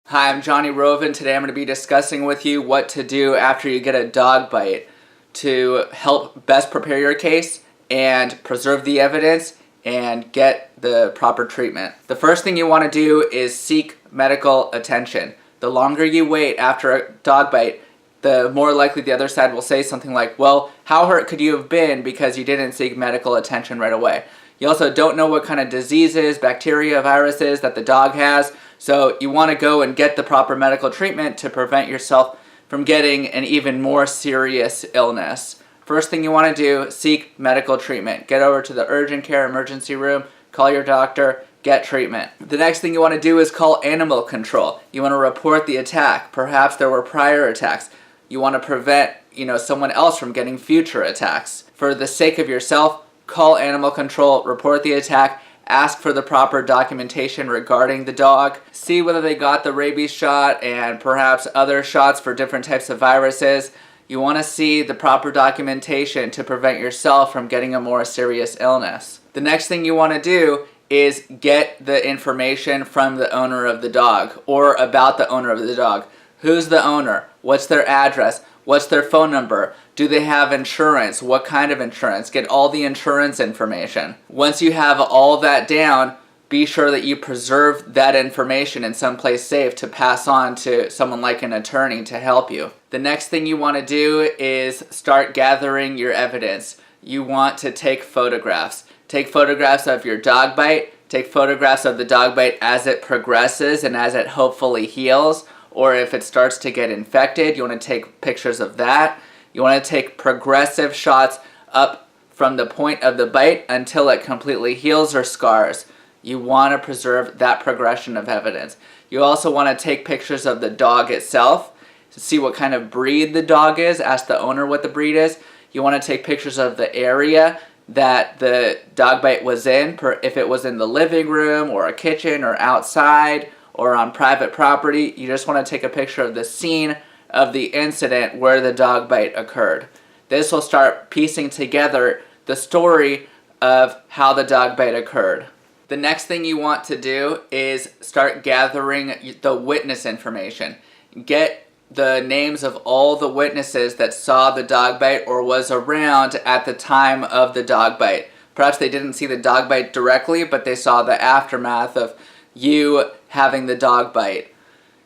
Hi, I'm Johnny Roven. Today I'm going to be discussing with you what to do after you get a dog bite to help best prepare your case and preserve the evidence and get the proper treatment. The first thing you want to do is seek medical attention. The longer you wait after a dog bite, the more likely the other side will say something like, well, how hurt could you have been because you didn't seek medical attention right away? You also don't know what kind of diseases, bacteria, viruses that the dog has, so you want to go and get the proper medical treatment to prevent yourself from getting an even more serious illness. First thing you want to do, seek medical treatment. Get over to the urgent care emergency room, call your doctor, get treatment. The next thing you want to do is call animal control. You want to report the attack. Perhaps there were prior attacks. You want to prevent, someone else from getting future attacks. For the sake of yourself, call animal control, report the attack, ask for the proper documentation regarding the dog, see whether they got the rabies shot and perhaps other shots for different types of viruses. You want to see the proper documentation to prevent yourself from getting a more serious illness. The next thing you want to do is get the information from the owner of the dog or about the owner of the dog. Who's the owner? What's their address? What's their phone number? Do they have insurance? What kind of insurance? Get all the insurance information. Once you have all that down, be sure that you preserve that information in someplace safe to pass on to someone like an attorney to help you. The next thing you want to do is start gathering your evidence. You want to take photographs. Take photographs of your dog bite. Take photographs of the dog bite as it progresses and as it hopefully heals. Or if it starts to get infected, you want to take pictures of that. You want to take progressive shots up from the point of the bite until it completely heals or scars. You want to preserve that progression of evidence. You also want to take pictures of the dog itself to see what kind of breed the dog is. Ask the owner what the breed is. You want to take pictures of the area that the dog bite was in, if it was in the living room or a kitchen or outside or on private property. You just want to take a picture of the scene of the incident where the dog bite occurred. This will start piecing together the story of how the dog bite occurred. The next thing you want to do is start gathering the witness information. Get the names of all the witnesses that saw the dog bite or was around at the time of the dog bite. Perhaps they didn't see the dog bite directly, but they saw the aftermath of you having the dog bite.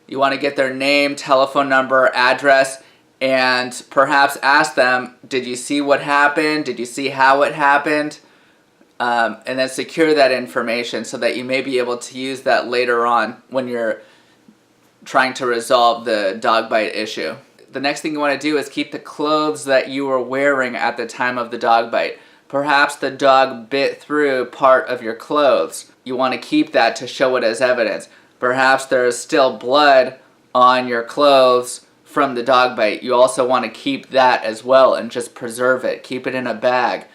You want to get their name, telephone number, address, and perhaps ask them, did you see what happened? Did you see how it happened? And then secure that information so that you may be able to use that later on when you're trying to resolve the dog bite issue. The next thing you want to do is keep the clothes that you were wearing at the time of the dog bite. Perhaps the dog bit through part of your clothes. You want to keep that to show it as evidence. Perhaps there's still blood on your clothes from the dog bite. You also want to keep that as well and just preserve it. Keep it in a bag.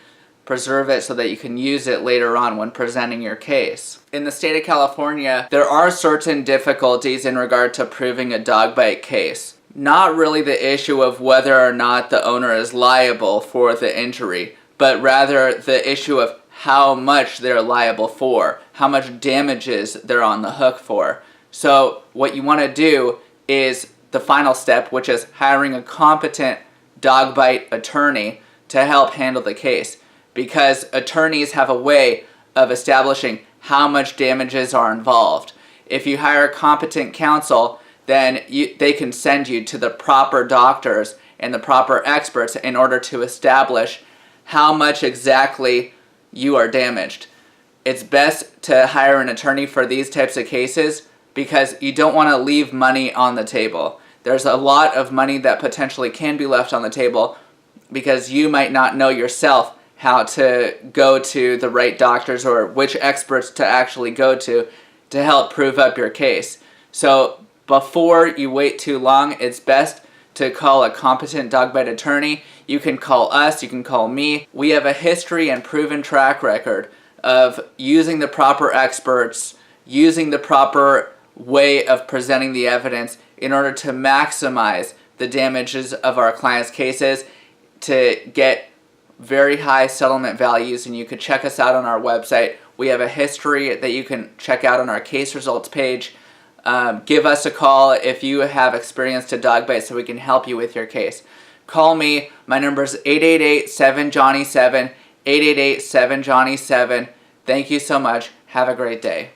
Preserve it so that you can use it later on when presenting your case. In the state of California, there are certain difficulties in regard to proving a dog bite case. Not really the issue of whether or not the owner is liable for the injury, but rather the issue of how much they're liable for, how much damages they're on the hook for. So what you want to do is the final step, which is hiring a competent dog bite attorney to help handle the case, because attorneys have a way of establishing how much damages are involved. If you hire competent counsel, then they can send you to the proper doctors and the proper experts in order to establish how much exactly you are damaged. It's best to hire an attorney for these types of cases because you don't want to leave money on the table. There's a lot of money that potentially can be left on the table because you might not know yourself how to go to the right doctors or which experts to actually go to help prove up your case. So before you wait too long, it's best to call a competent dog bite attorney. You can call us, you can call me. We have a history and proven track record of using the proper experts, using the proper way of presenting the evidence in order to maximize the damages of our clients' cases to get very high settlement values. And you could check us out on our website. We have a history that you can check out on our case results page give us a call if you have experienced a dog bite so we can help you with your case. Call me. My number is 888-7-JOHNNY-7, 888-7-JOHNNY-7. Thank you so much. Have a great day.